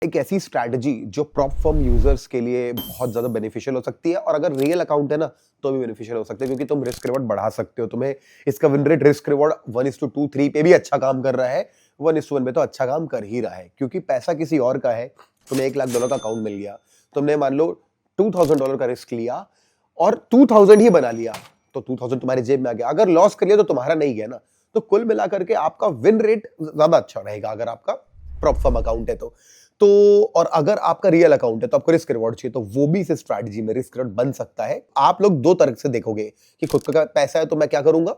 एक ऐसी स्ट्रैटेजी जो प्रॉप फर्म यूजर्स के लिए बहुत ज्यादा बेनिफिशियल हो सकती है, और अगर रियल अकाउंट है ना तो भी बेनिफिशियल हो सकता है, क्योंकि तुम रिस्क रिवॉर्ड बढ़ा सकते हो। तुम्हें इसका विन रेट रिस्क रिवॉर्ड 1:2 3 पे भी अच्छा काम कर रहा है, 1:1 पे तो अच्छा काम कर ही रहा है, क्योंकि पैसा किसी और का है। तुम्हें $1,00,000 का अकाउंट मिल गया, तुमने मान लो $2,000 का रिस्क लिया और 2000 ही बना लिया, तो 2000 तुम्हारी जेब में आ गया। अगर लॉस कर लिया तो तुम्हारा नहीं गया ना। तो कुल मिलाकर के आपका विन रेट ज्यादा अच्छा रहेगा अगर आपका प्रॉप फर्म अकाउंट है तो और अगर आपका रियल अकाउंट है तो आपको रिस्क रिवॉर्ड चाहिए, तो वो भी इस स्ट्रैटेजी में रिस्क रिवॉर्ड बन सकता है। आप लोग दो तरह से देखोगे कि खुद का पैसा है तो मैं क्या करूंगा,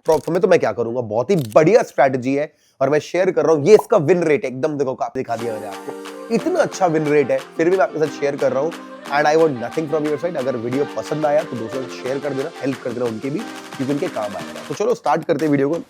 प्रॉप फर्म में तो मैं क्या करूंगा। बहुत ही बढ़िया स्ट्रैटेजी है और मैं शेयर कर रहा हूं। ये इसका विन रेट एकदम देखो, आप दिखा दिया मैंने आपको, इतना अच्छा विन रेट है, फिर भी मैं आपके साथ शेयर कर रहा हूं। And I want nothing from your side. अगर वीडियो पसंद आया तो दूसरों को शेयर कर देना, हेल्प कर देना उनकी भी, क्योंकि उनके काम आएगा। तो चलो स्टार्ट करते हैं वीडियो को।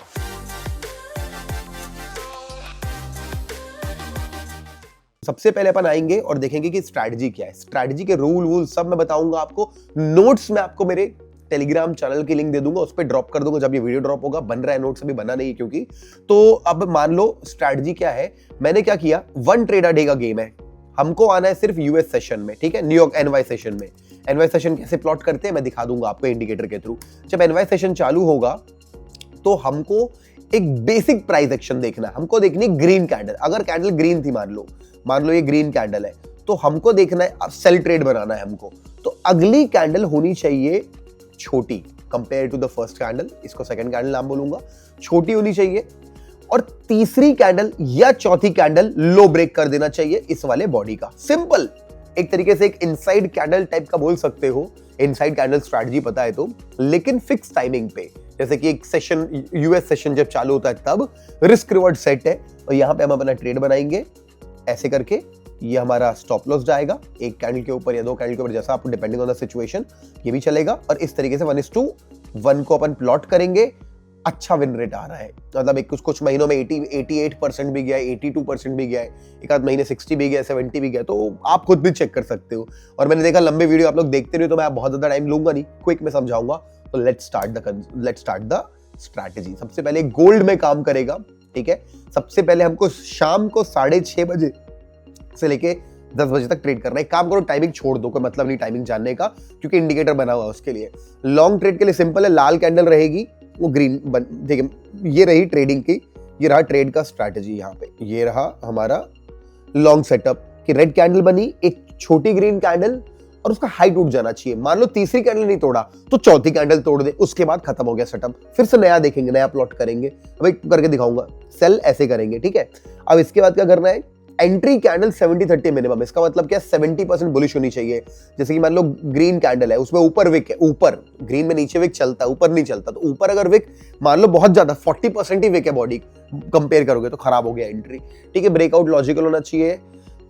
सबसे पहले अपन आएंगे और देखेंगे कि स्ट्रैटेजी क्या है। स्ट्रैटेजी के रूल सब मैं बताऊंगा आपको। नोट्स में आपको मेरे टेलीग्राम चैनल की लिंक दे दूंगा, उस पर ड्रॉप कर दूंगा जब ये वीडियो ड्रॉप होगा। बन रहा है नोट्स, अभी बना नहीं है क्योंकि। तो अब मान लो स्ट्रैटेजी क्या है। मैंने क्या किया, 1 ट्रेड अ डे का गेम है, हमको आना है सिर्फ यूएस सेशन में, ठीक है, न्यूयॉर्क एनवाई सेशन में। एनवाई सेशन कैसे प्लॉट करते हैं मैं दिखा दूंगा आपको इंडिकेटर के थ्रू। जब एनवाई सेशन चालू होगा तो हमको एक बेसिक प्राइस एक्शन देखना है। हमको देखनी है ग्रीन कैंडल। अगर कैंडल ग्रीन थी, मान लो ये ग्रीन कैंडल है, तो हमको देखना है, सेल ट्रेड बनाना है हमको। तो अगली कैंडल होनी चाहिए छोटी compare to the first candle, इसको सेकंड कैंडल नाम बोलूंगा, छोटी होनी चाहिए। और तीसरी कैंडल या चौथी कैंडल लो ब्रेक कर देना चाहिए इस वाले बॉडी का। सिंपल, एक तरीके से एक इनसाइड कैंडल टाइप का बोल सकते हो, इनसाइड कैंडल स्ट्रैटेजी पता है तो, लेकिन फिक्स टाइमिंग पे। जैसे कि एक सेशन, यूएस सेशन जब चालू होता है तब रिस्क रिवॉर्ड सेट है और यहां पे हम अपना ट्रेड बनाएंगे ऐसे करके। ये हमारा स्टॉप लॉस जाएगा एक कैंडल के ऊपर या 2 कैंडल के ऊपर, जैसा आपको डिपेंडिंग ऑन द सिचुएशन ये भी चलेगा। और इस तरीके से 1:1 को अपन प्लॉट करेंगे। अच्छा विन रेट आ रहा है, मतलब एक कुछ महीनों में 88% भी गया है, 82% भी गया है, एक आध महीने 60 भी गया, 70 भी गया, तो आप खुद भी चेक कर सकते हो। और मैंने देखा लंबे वीडियो आप लोग देखते रहे तो मैं बहुत ज्यादा टाइम लूंगा नहीं, क्विक में समझाऊंगा। तो लेट्स स्टार्ट द स्ट्रैटेजी। सबसे पहले गोल्ड में काम करेगा, ठीक है। सबसे पहले हमको शाम को 6:30 बजे से लेके 10 बजे तक ट्रेड करना है। एक काम करो, टाइमिंग छोड़ दो, कोई मतलब नहीं टाइमिंग जानने का, क्योंकि इंडिकेटर बना हुआ है उसके लिए। लॉन्ग ट्रेड के लिए सिंपल है, लाल कैंडल रहेगी वो ग्रीन देखिए, ये रही ट्रेडिंग की, ये रहा ट्रेड का स्ट्रैटेजी। यहाँ पे ये रहा हमारा लॉन्ग सेटअप कि रेड कैंडल बनी, एक छोटी ग्रीन कैंडल, और उसका हाई टूट जाना चाहिए। मान लो तीसरी कैंडल नहीं तोड़ा तो चौथी कैंडल तोड़ दे, उसके बाद खत्म हो गया सेटअप। फिर से नया देखेंगे, नया प्लॉट करेंगे। अभी करके दिखाऊंगा, सेल ऐसे करेंगे, ठीक है। अब इसके बाद क्या करना है, एंट्री कैंडल 70-30 मिनिमम। इसका मतलब क्या, 70% बुलिश होनी चाहिए। जैसे कि मान लो ग्रीन कैंडल है, उसमें ऊपर विक है, ऊपर ग्रीन में नीचे विक चलता है, ऊपर नहीं चलता। तो ऊपर अगर विक मान लो बहुत ज्यादा 40% ही विक है बॉडी कंपेयर करोगे तो खराब हो गया एंट्री, ठीक है। ब्रेकआउट लॉजिकल होना चाहिए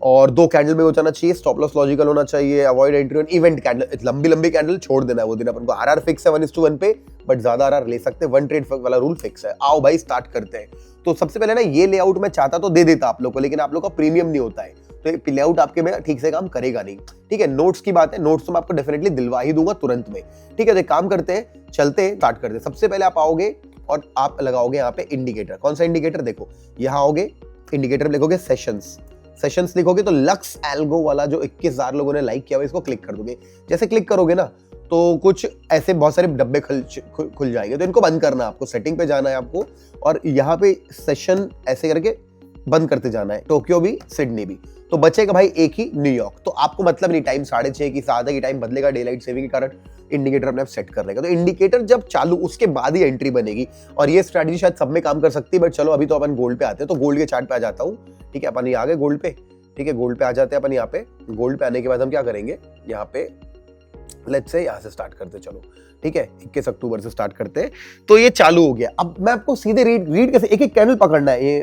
और 2 कैंडल में हो जाना चाहिए। स्टॉप लॉस लॉजिकल होना चाहिए। Avoid entry on event candle, लंबी कैंडल छोड़ देना है वो दिन। अपन को आरआर फिक्स है 1:1 पे, बट ज्यादा आरआर ले सकते हैं, 1 ट्रेड वाला रूल फिक्स है। आओ भाई स्टार्ट करते हैं। तो सबसे पहले ना ये लेआउट मैं चाहता तो दे देता आप लोग को, लेकिन आप लोग का प्रीमियम नहीं होता है, तो लेआउट आपके में ठीक से काम करेगा नहीं, ठीक है। नोट्स की बात है, नोट्स तो मैं आपको डेफिनेटली दिलवा ही दूंगा तुरंत में, ठीक है। तो काम करते हैं, चलते हैं, स्टार्ट करते हैं। सबसे पहले आप आओगे और आप लगाओगे यहाँ पे इंडिकेटर। कौन सा इंडिकेटर, देखो यहाँ आओगे, इंडिकेटर में लिखोगे सेशंस लिखोगे तो लक्स एल्गो वाला जो 21,000 लोगों ने लाइक किया हुआ, इसको क्लिक कर दोगे। जैसे क्लिक करोगे ना तो कुछ ऐसे बहुत सारे डब्बे खुल जाएंगे, तो इनको बंद करना है आपको। सेटिंग पे जाना है आपको और यहाँ पे सेशन ऐसे करके बंद करते जाना है। टोक्यो भी, सिडनी भी, तो बचेगा भाई एक ही न्यूयॉर्क। तो आपको मतलब नहीं टाइम 6:30 की 7 की टाइम बदलेगा, डे लाइट सेविंग के कारण इंडिकेटर अपने आप सेट कर लेगा। तो इंडिकेटर जब चालू, उसके बाद ही एंट्री बनेगी। और ये स्ट्रैटेजी शायद सब में काम कर सकती है, बट चलो अभी तो अपन गोल्ड पे आते हैं। तो गोल्ड के चार्ट पे आ जाता हूँ, ठीक है। अपन ये आ गए गोल्ड पे, ठीक है। गोल्ड पे आ जाते हैं अपन। यहाँ पे गोल्ड पे आने के बाद हम क्या करेंगे, यहाँ पे लेट्स से यहाँ से स्टार्ट करते, चलो ठीक है, 21 अक्टूबर से स्टार्ट करते हैं। तो ये चालू हो गया। अब मैं आपको सीधे रीड कैसे, एक कैंडल पकड़ना है। ये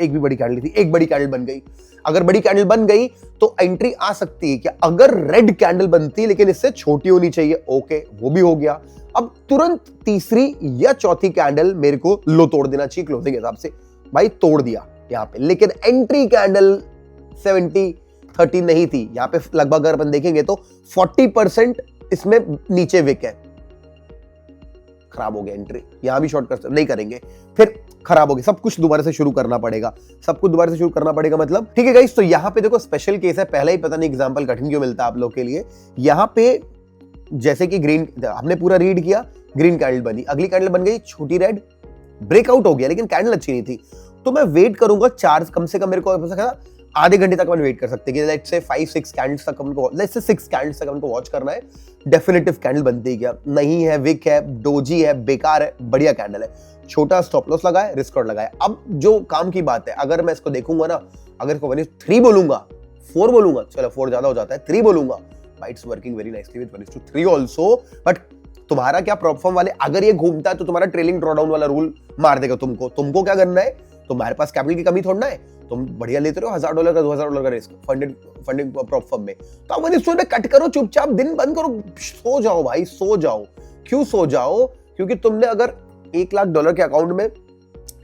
एक भी बड़ी कैंडल थी, एक बड़ी कैंडल बन गई। अगर बड़ी कैंडल बन गई तो एंट्री आ सकती है क्या, अगर रेड कैंडल बनती लेकिन इससे छोटी होनी चाहिए, ओके, वो भी हो गया। अब तुरंत तीसरी या चौथी कैंडल मेरे को लो तोड़ देना चाहिए क्लोजिंग के हिसाब से। भाई तोड़ दिया यहाँ पे, लेकिन एंट्री कैंडल 70-30 नहीं थी। यहाँ पे लगभग अगर अपन देखेंगे तो 40% इसमें नीचे विक है, खराब हो गया एंट्री। यहां भी शॉर्ट नहीं करेंगे। फिर खराब हो गया, सब कुछ दोबारा से शुरू करना पड़ेगा, सब कुछ दोबारा से शुरू करना पड़ेगा मतलब, ठीक है गाइस। तो यहाँ पे देखो स्पेशल केस है, पहला ही पता नहीं एग्जांपल कठिन क्यों मिलता है आप लोग के लिए। यहाँ पे जैसे कि ग्रीन हमने पूरा रीड किया, ग्रीन कैंडल बनी, अगली कैंडल बन गई छोटी रेड, ब्रेकआउट हो गया लेकिन कैंडल अच्छी नहीं थी, तो मैं वेट करूंगा कम से कम मेरे को हो सकता आधे घंटे तक अपन वेट कर सकते हैं कि लेट्स से 5-6 कैंडल्स तक हमको, लेट्स से 6 कैंडल्स तक हमको वॉच करना है। डेफिनेटिव कैंडल बनती है क्या, नहीं है, विक है, डोजी है, बेकार है, बढ़िया कैंडल है, छोटा स्टॉप लॉस लगाए, रिस्क आउट लगाए। अब जो काम की बात है, अगर मैं इसको देखूंगा ना, अगर इसको 1:3 बोलूंगा, 4 बोलूंगा, चलो 4 ज्यादा हो जाता है, 3 बोलूंगा, it's working very nicely with 1:3 also. But तुम्हारा क्या प्रॉपफॉर्म वाले, अगर ये घूमता है तो तुम्हारा ट्रेलिंग ड्रॉडाउन वाला रूल मार देगा तुमको क्या करना है, तुम्हारे पास कैपिटल की कमी थोड़ा है, तुम बढ़िया लेते रहो $1000 का $2000 का रिस्क फंडिंग प्रॉपफॉर्म में, तो अब इसमें कट करो, चुपचाप दिन बंद करो, सो जाओ भाई, सो जाओ। क्यों सो जाओ, क्योंकि तुमने अगर $1 लाख के अकाउंट में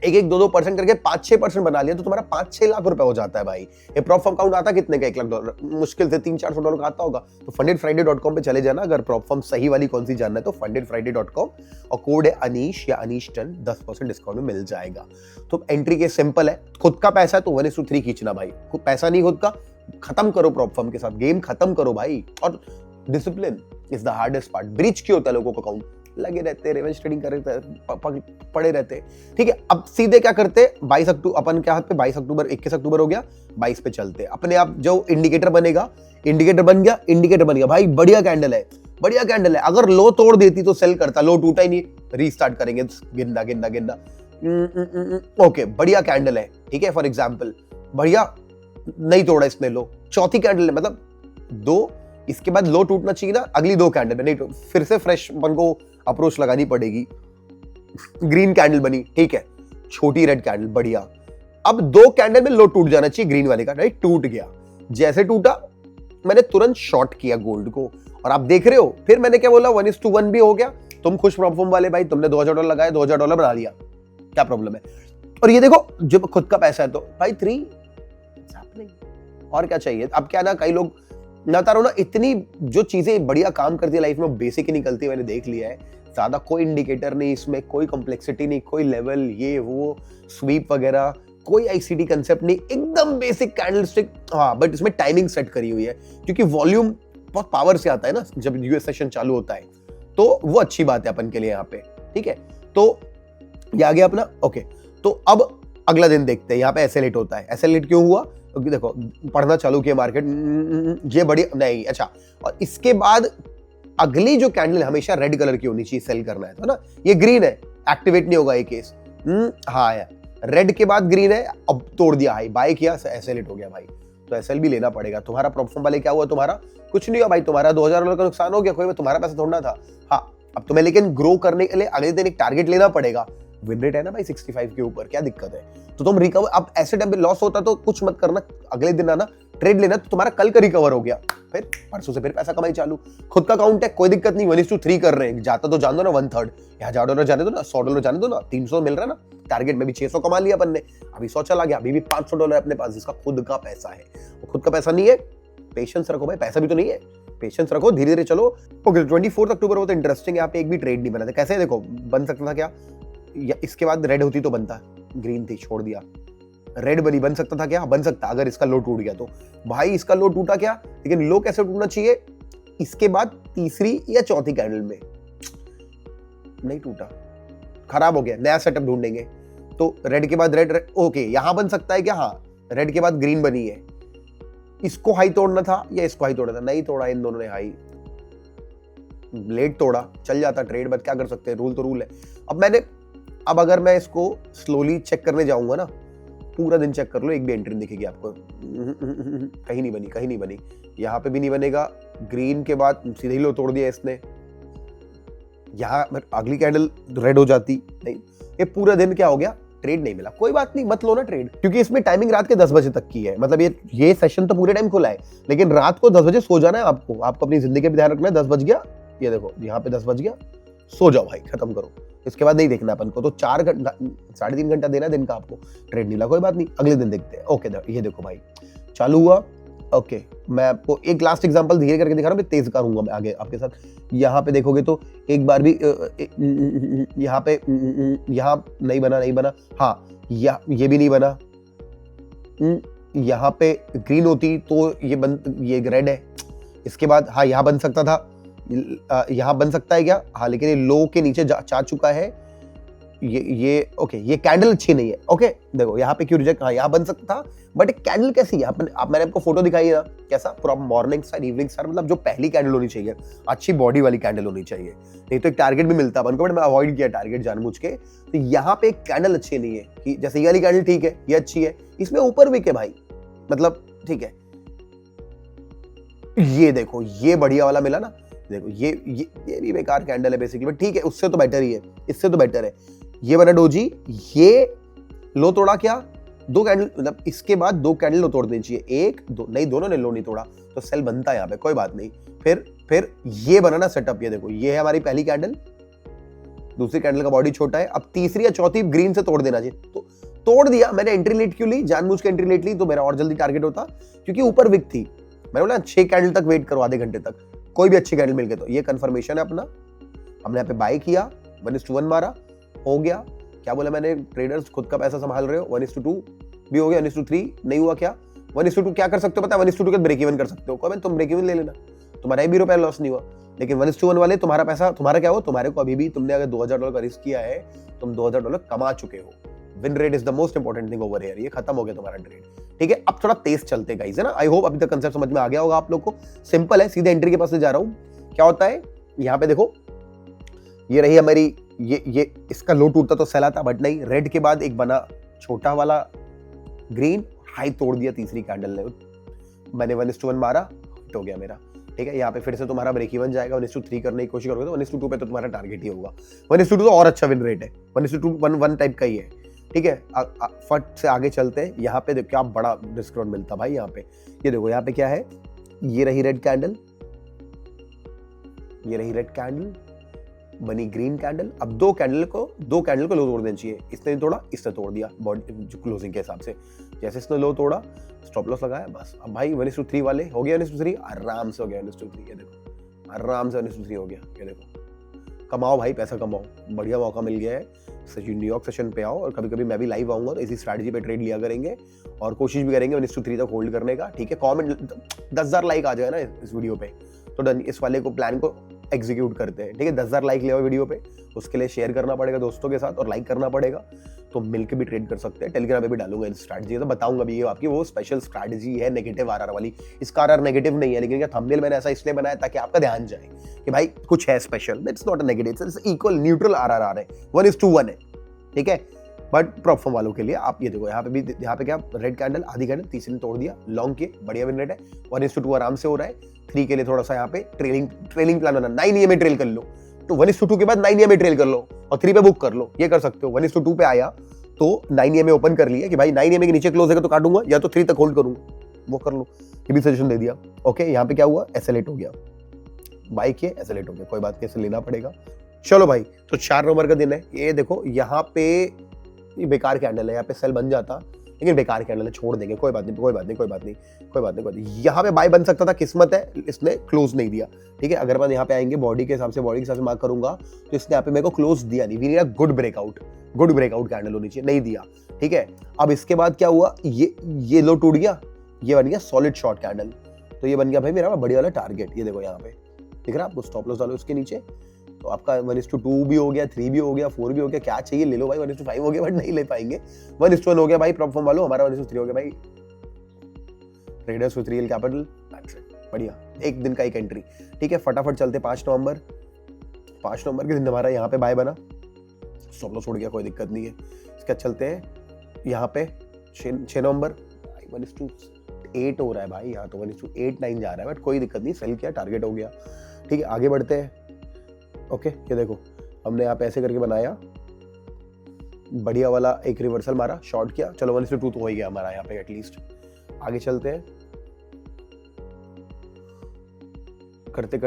1-2% करके 5-6% बना लिया तो तुम्हारा 5-6 लाख रुपए हो जाता है भाई। ये प्रॉपफॉर्म काउंट आता कितने का, $1 लाख मुश्किल से $300-400 का आता होगा। तो fundedfriday.com पे चले जाना, अगर प्रॉपफॉर्म सही वाली कौन सी जानना है तो fundedfriday.com, और कोड है अनीश या अनीश10, 10% डिस्काउंट में मिल जाएगा। तो एंट्री के सिंपल है, खुद का पैसा है तो 1:3 खींचना भाई, पैसा नहीं खुद का, खत्म करो प्रॉपफॉर्म के साथ, गेम खत्म करो भाई। और discipline is the hardest part. Breach क्यों होता है लोगों का अकाउंट, लगे रहते, रिवेंज ट्रेडिंग कर रहे, पड़े रहते, ठीक है। अब सीधे क्या करते, 22 अक्टूबर अपन के हाथ पे 22 अक्टूबर 21 अक्टूबर हो गया, 22 पे चलते अपने आप। जो इंडिकेटर बनेगा, इंडिकेटर बन गया भाई, बढ़िया कैंडल है, बढ़िया कैंडल है। अगर लो तोड़ देती तो सेल करता, लो टूटा ही नहीं, रीस्टार्ट करेंगे, गिनना ओके, बढ़िया कैंडल है, ठीक है। फॉर एग्जांपल बढ़िया नहीं तोड़ा इसने लो, चौथी कैंडल है, मतलब 2, इसके बाद लो टूटना चाहिए ना, अगली 2 कैंडल में नहीं तो फिर से फ्रेश अपन को अप्रोच लगानी पड़ेगी। ग्रीन कैंडल बनी, ठीक है, छोटी रेड कैंडल, बढ़िया। अब 2 कैंडल में लो टूट जाना चाहिए ग्रीन वाले का, राइट, टूट गया। जैसे टूटा मैंने तुरंत शॉर्ट किया गोल्ड को, और आप देख रहे हो फिर मैंने क्या बोला, 1:1 भी हो गया। तुम खुश प्रॉफिट वाले भाई, तुमने $2000 लगाए, $2000 बना लिया, क्या प्रॉब्लम है। और ये देखो जब खुद का पैसा है तो भाई 3 और क्या चाहिए। अब क्या ना, कई लोग ना तारो ना, इतनी जो चीजें बढ़िया काम करती है लाइफ में, बेसिक ही निकलती है, मैंने देख लिया है। ज्यादा कोई इंडिकेटर नहीं इसमें, कोई कॉम्प्लेक्सिटी नहीं, कोई लेवल ये वो स्वीप वगैरह, कोई आईसीडी कंसेप्ट नहीं, एकदम बेसिक कैंडलस्टिक। हाँ, बट इसमें टाइमिंग सेट करी हुई है, क्योंकि वॉल्यूम बहुत पावर से आता है ना जब यूएस सेशन चालू होता है, तो वो अच्छी बात है अपन के लिए यहाँ पे, ठीक है। तो ये आ गया अपना, ओके। तो अब अगला दिन देखते हैं, यहाँ पे ऐसे लेट होता है। ऐसे लेट क्यों हुआ, क्योंकि देखो पढ़ना चालू किया मार्केट, ये बड़ी नहीं, अच्छा। और इसके बाद अगली जो कैंडल हमेशा रेड कलर की होनी चाहिए, सेल करना है तो ना, ये ग्रीन है, एक्टिवेट नहीं होगा ये केस। हाँ यार, रेड के बाद ग्रीन है, अब तोड़ दिया हाई, बाय किया, ऐसे लेट हो गया भाई, तो एसएल भी लेना पड़ेगा। तुम्हारा प्रॉफिट वाले क्या हुआ, तुम्हारा कुछ नहीं हुआ भाई, तुम्हारा $2000 का नुकसान हो गया, कोई तुम्हारा पैसा थोड़ा था। हाँ, अब तुम्हें लेकिन ग्रो करने के लिए अगले दिन एक टारगेट लेना पड़ेगा। विन रेट है ना भाई 65 के ऊपर, क्या दिक्कत है। तो तुम रिकवर, अब ऐसे टाइम पे लॉस होता तो कुछ मत करना, अगले दिन आना ट्रेड लेना, तो तुम्हारा कल का रिकवर हो गया, फिर परसों से फिर पैसा कमाई चालू। खुद का अकाउंट है, कोई दिक्कत नहीं, 1:3 कर रहे हैं, जाता तो जान दो ना 1/3, $1000 जाने दो ना, $100 जाने दो ना, 300 मिल रहा है ना, टारगेट में भी 600 कमा लिया अपन ने, अभी 100 चला गया, अभी भी $500 अपने पास, जिसका खुद का पैसा है। खुद का पैसा नहीं है, पेशेंस रखो भाई, पैसा भी तो नहीं है, पेशेंस रखो, धीरे धीरे चलो। ओके, 24 अक्टूबर बहुत इंटरेस्टिंग, यहाँ पे एक भी ट्रेड नहीं बना था। कैसे देखो, बन सकता था क्या, या इसके बाद रेड होती तो बनता, ग्रीन थी छोड़ दिया, रेड बनी, बन सकता था क्या, बन सकता, अगर इसका लो टूट गया तो। भाई इसका लो टूटा क्या, लेकिन लो कैसे टूटना चाहिए, इसके बाद तीसरी या चौथी कैंडल में, नहीं टूटा, खराब हो गया, नया सेटअप ढूंढेंगे। तो रेड के बाद रेड, ओके, यहां बन सकता है क्या, हाँ, रेड के बाद ग्रीन बनी है, इसको हाई तोड़ना था या इसको हाई तोड़ना था, नहीं तोड़ा इन दोनों ने हाई, लेट तोड़ा, चल जाता ट्रेड, बट क्या कर सकते हैं, रूल तो रूल है। अब अगर मैं इसको स्लोली चेक करने जाऊंगा ना, पूरा दिन चेक कर लो, एक भी एंट्री दिखेगी आपको, कहीं नहीं बनी, कहीं नहीं बनी, यहाँ पे भी नहीं बनेगा। ग्रीन के बाद सीधे ही लो तोड़ दिया इसने, यहाँ अगली कैंडल रेड हो जाती, नहीं, ये पूरा दिन क्या हो गया, ट्रेड नहीं मिला। कोई बात नहीं, मत लो ना ट्रेड, क्योंकि इसमें टाइमिंग रात के 10 बजे तक की है, मतलब ये सेशन तो पूरे टाइम खुला है, लेकिन रात को 10 बजे सो जाना है आपको अपनी जिंदगी में ध्यान रखना है। 10 बज गया, ये देखो यहाँ पे 10 बज गया, सो जाओ भाई, खत्म करो, इसके बाद नहीं देखना अपन को। तो 4 घंटा 3.5 घंटा देना दिन का आपको, ट्रेड नहीं ला, कोई बात नहीं, अगले दिन देखते हैं। ओके, ये देखो भाई, चालू हुआ, ओके मैं आपको एक लास्ट एग्जांपल धीरे करके दिखा रहा हूँ, मैं तेज करूंगा मैं आगे आपके साथ। यहाँ पे देखोगे तो एक बार भी यहाँ पे यहाँ नहीं बना, हाँ ये भी नहीं बना। यहाँ पे ग्रीन होती तो ये रेड है। इसके बाद हाँ यहाँ बन सकता था, यहाँ बन सकता है क्या, हाँ लेकिन ये लो के नीचे जा चुका है। ये ओके, ये कैंडल अच्छी नहीं है। ओके देखो यहाँ पे क्यों रिजेक्ट, हाँ यहाँ बन सकता था बट कैंडल कैसी है, आप मैंने आपको फोटो दिखाई ना कैसा, पूरा मॉर्निंग स्टार इवनिंग स्टार, मतलब जो पहली कैंडल होनी चाहिए, अच्छी बॉडी वाली कैंडल होनी चाहिए, नहीं तो एक टारगेट भी मिलता है, बट मैं अवॉइड किया टारगेट जानबूझ के। तो यहाँ पे एक कैंडल अच्छी नहीं है कि जैसे ये वाली कैंडल ठीक है, ये अच्छी है, इसमें ऊपर विक है भाई, मतलब ठीक है। ये देखो ये बढ़िया वाला मिला ना, देखो ये भी बेकार कैंडल है बेसिकली, बट ठीक है उससे तो बेटर ही है, इससे तो बेटर है। ये बना डोजी, ये लो तोड़ा क्या, दो कैंडल, मतलब इसके बाद दो कैंडल लो तोड़ देनी चाहिए, एक दो नहीं, दोनों ने लो नहीं तोड़ा तो सेल बनता है यहाँ पे, कोई बात नहीं। फिर ये बना ना सेटअप, ये देखो ये है हमारी पहली कैंडल, दूसरी कैंडल का बॉडी छोटा है, अब तीसरी या चौथी ग्रीन से तोड़ देना चाहिए, तो तोड़ दिया। मैंने एंट्री लेट क्यों ली, जानबूझ के एंट्री लेट ली तो मेरा और जल्दी टारगेट होता, क्योंकि ऊपर विक थी। मैंने बोला 6 कैंडल तक वेट करो, आधे घंटे तक, कोई भी अच्छी कैंडल मिल गई तो ये कंफर्मेशन है अपना। हमने यहाँ पे बाय किया, 1:1 मारा, हो गया। क्या बोला मैंने, ट्रेडर्स खुद का पैसा संभाल रहे हो, 1:2 भी हो गया, 1:3 नहीं हुआ क्या, 1:2 क्या कर सकते हो पता है, 1:2 के ब्रेक इवन कर सकते हो, तुम ब्रेक इवन ले लेना, तुम्हारा भी रुपया लॉस नहीं हुआ। लेकिन 1:1 वाले तुम्हारा पैसा, तुम्हारा क्या हो, तुम्हारे को अभी भी, तुमने अगर $2000 का रिस्क किया है, तुम $2000 कमा चुके हो। Win rate is the most important thing over here, ये खत्म हो गया तुम्हारा ट्रेड, ठीक है। अब थोड़ा तेज चलते गाइस, है ना। आई होप अभी तक कंसेप्ट समझ में आ गया होगा आप लोग को, सिंपल है, सीधे एंट्री के पास से जा रहा हूं। क्या होता है यहाँ पे देखो, ये रही हमारी, ये इसका लो टूटता तो सेल आता, बट नहीं, रेड के बाद एक बना छोटा वाला ग्रीन, हाई तोड़ दिया तीसरी कैंडल ने, मैंने 1:1 मारा, हिट हो गया मेरा, ठीक है। यहाँ पे फिर से तुम्हारा ब्रेक इवन जाएगा, 1:3 करने की कोशिश करोगे तो 1:2 पे तो तुम्हारा टारगेट ही होगा। 1:2 तो और अच्छा विन रेट है, 1:2 1 टाइप का ही है, ठीक है। फट से आगे चलते हैं, यहाँ पे देखो क्या बड़ा डिस्काउंट मिलता भाई। यहाँ पे ये देखो, यहाँ पे क्या है, ये रही रेड कैंडल, ये रही रेड कैंडल, बनी ग्रीन कैंडल। अब दो कैंडल को लो तोड़ देना चाहिए, इसने तोड़ा, इसने तोड़ दिया बॉडी क्लोजिंग के हिसाब से, जैसे इसने लो तोड़ा स्टॉप लॉस लगाया, बस। अब भाई 1:3 वाले हो गया, 1:3 आराम से हो गया, 1:3, ये देखो आराम से 1:3 हो गया, ये देखो। कमाओ भाई, पैसा कमाओ, बढ़िया मौका मिल गया है। न्यूयॉर्क सेशन पे आओ, और कभी कभी मैं भी लाइव आऊंगा तो इसी स्ट्रैटेजी पे ट्रेड लिया करेंगे, और कोशिश भी करेंगे 1:3 तक होल्ड करने का, ठीक है। कमेंट 10,000 लाइक आ जाए ना इस वीडियो पे, तो डन, इस वाले को प्लान को एग्जीक्यूट करते हैं, ठीक है। 10,000 लाइक ले आओ वीडियो पे, उसके लिए शेयर करना पड़ेगा दोस्तों के साथ और लाइक करना पड़ेगा, तो मिलकर भी ट्रेड कर सकते हैं। टेलीग्राम पे भी डालूंगा इस स्ट्रैटेजी, तो बताऊंगा भी, ये आपकी वो स्पेशल स्ट्रैटेजी है नेगेटिव आरआर वाली। इसका आरआर नेगेटिव नहीं है, लेकिन क्या थंबनेल मैंने ऐसा इसलिए बनाया ताकि आपका ध्यान जाए कि भाई कुछ है special, it's not a negative, it's equal neutral RR है, 1:1 है, ठीक है। बट प्रॉफॉर्म वालों के लिए आप ये देखो, यहाँ पे भी, यहाँ पे क्या, रेड कैंडल, आधी कैंडल, तीसरी ने तोड़ दिया, लॉन्ग किए, बढ़िया विन रेट है, 1:2 आराम से हो रहा है। 3 के लिए थोड़ा सा यहाँ पे ट्रेलिंग प्लान बना, 9 EMA ट्रेल कर लो, तो 1:2 के बाद 9 EMA ट्रेल कर लो और 3 पे बुक कर लो, ये कर सकते हो। 1:2 पे आया तो 9 EMA ओपन कर लिया कि भाई 9 EMA के नीचे क्लोज है तो काटूंगा, या तो 3 तक होल्ड करूंगा, वो कर लो, ये भी सजेशन दे दिया। ओके, यहाँ पे क्या हुआ, एसएलेट हो गया, बाई किए, एसएलेट हो गया, कोई बात नहीं, ऐसे लेना पड़ेगा। चलो भाई, तो 4 नवंबर का दिन है, ये देखो यहाँ पे ये बेकार कैंडल है, यहाँ पे सेल बन जाता, लेकिन बेकार कैंडल है, छोड़ देंगे, कोई बात नहीं, कोई बात नहीं, कोई बात नहीं, कोई बात नहीं, कोई नहीं। यहाँ पे बाय बन सकता था, किस्मत है इसने क्लोज नहीं दिया, ठीक है। अगर मैं यहाँ पे आएंगे बॉडी के हिसाब से मार्क करूंगा, तो इसने यहाँ पे मेरे को क्लोज दिया नहीं, we need a good breakout candle होनी चाहिए, नहीं दिया, ठीक है। अब इसके बाद क्या हुआ, ये लो टूट गया, ये बन गया सॉलिड शॉर्ट कैंडल, तो ये बन गया भाई मेरा बढ़िया वाला टारगेट। ये देखो यहाँ पे दिख रहा है आपको, स्टॉप लॉस डालो उसके नीचे, तो आपका 1:2 भी हो गया, 3 भी हो गया, 4 भी हो गया, क्या चाहिए ले लो भाई। 1:5 हो गया बट नहीं ले पाएंगे, 1:1 हो गया भाई, प्रॉफॉर्म वालों, हमारा 1:3 हो गया भाई, ट्रेडर्स विद रियल कैपिटल, बढ़िया, एक दिन का एक एंट्री, ठीक है। फटाफट चलते 5 नवंबर के दिन हमारा यहाँ पे बाय बना, स्टॉप लॉस उड़ गया, कोई दिक्कत नहीं है। इसके बाद चलते हैं यहाँ पे 6 नवंबर, 1:8 हो रहा है भाई, यहाँ तो 1:8-9 जा रहा है, बट कोई दिक्कत नहीं, सेल किया, टारगेट हो गया, ठीक है। आगे बढ़ते हैं, ओके। ये देखो हमने यहाँ पे ऐसे करके बनाया, बढ़िया वाला एक रिवर्सल मारा, शॉर्ट किया, चलो 1:2 तो हो ही गया हमारा यहाँ पे एटलीस्ट। आगे चलते हैं, करते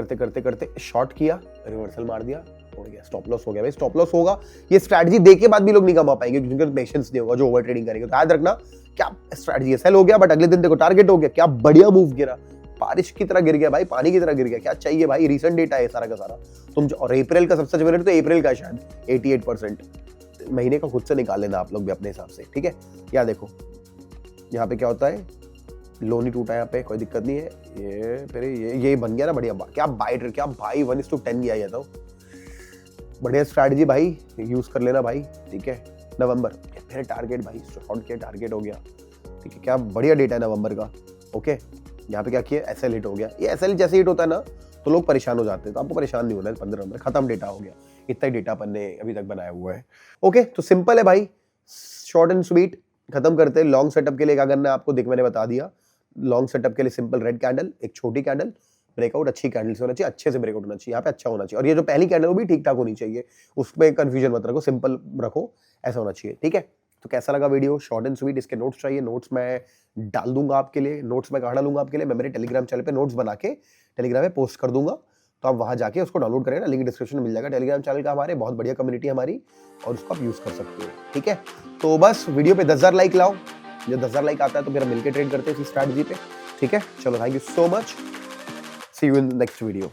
करते शॉर्ट किया, रिवर्सल मार दिया, उड़ गया, स्टॉप लॉस हो गया भाई, स्टॉप लॉस होगा। ये स्ट्रैटेजी देके बाद भी लोग नहीं कमा पाएंगे क्योंकि उनका पेशेंस नहीं होगा, जो ओवर ट्रेडिंग करेंगे। तो याद रखना क्या स्ट्रैटेजी है, सेल हो गया बट अगले दिन देखो टारगेट हो गया, क्या बढ़िया मूव गिरा, बारिश की तरह गिर गया भाई, पानी की तरह गिर गया। क्या चाहिए भाई, रिसेंट डेटा है सारा का सारा। तुम और अप्रैल का सबसे अच्छा रेट तो अप्रैल का शायद 88%, महीने का खुद से निकाल लेना आप लोग भी अपने हिसाब से, ठीक है। या देखो यहाँ पे क्या होता है, लो नहीं टूटा यहाँ पे, कोई दिक्कत नहीं है। ये फिर ये बन गया ना बढ़िया, क्या बाइट, क्या भाई 1:10 किया तो बढ़िया स्ट्रैटेजी भाई, यूज कर लेना भाई, ठीक है। नवंबर फिर टारगेट भाई, शॉर्ट के टारगेट हो गया, ठीक है। क्या बढ़िया डेटा है नवंबर का, ओके। यहाँ पे क्या किया, एसएल हिट हो गया। ये एसएल जैसे हिट होता है ना तो लोग परेशान हो जाते हैं, तो आपको परेशान नहीं होना है। 15 नंबर खत्म, डेटा हो गया, इतना ही डेटा अपन ने अभी तक बनाया हुआ है, ओके। तो सिंपल है भाई, शॉर्ट एंड स्वीट, खत्म करते हैं। लॉन्ग सेटअप के लिए क्या करना है आपको, देख मैंने बता दिया। लॉन्ग सेटअप के लिए सिंपल रेड कैंडल, एक छोटी कैंडल, ब्रेकआउट अच्छी कैंडल से होना चाहिए, अच्छे से ब्रेकआउट होना चाहिए, यहाँ पे अच्छा होना चाहिए। और ये जो पहली कैंडल वो भी ठीक ठाक होनी चाहिए, उसमें कंफ्यूजन मत रखो, सिंपल रखो, ऐसा होना चाहिए, ठीक है। तो कैसा लगा वीडियो, शॉर्ट एंड स्वीट। इसके नोट्स चाहिए, नोट्स मैं डाल दूंगा आपके लिए। नोट्स मैं कहाँ डालूंगा आपके लिए, मैं मेरे टेलीग्राम चैनल पे नोट्स बना के टेलीग्राम में पोस्ट कर दूंगा, तो आप वहां जाके उसको डाउनलोड करेंगे, लिंक डिस्क्रिप्शन में मिल जाएगा टेलीग्राम चैनल का हमारे, बहुत बढ़िया कम्युनिटी हमारी, और उसको आप यूज कर सकते हो, ठीक है। तो बस वीडियो पे 10,000 लाइक लाओ, जब 10,000 लाइक आता है तो फिर हम मिलकर ट्रेड करते हैं इसी स्ट्रैटेजी पे, ठीक है। चलो, thank you so much, see you in next video.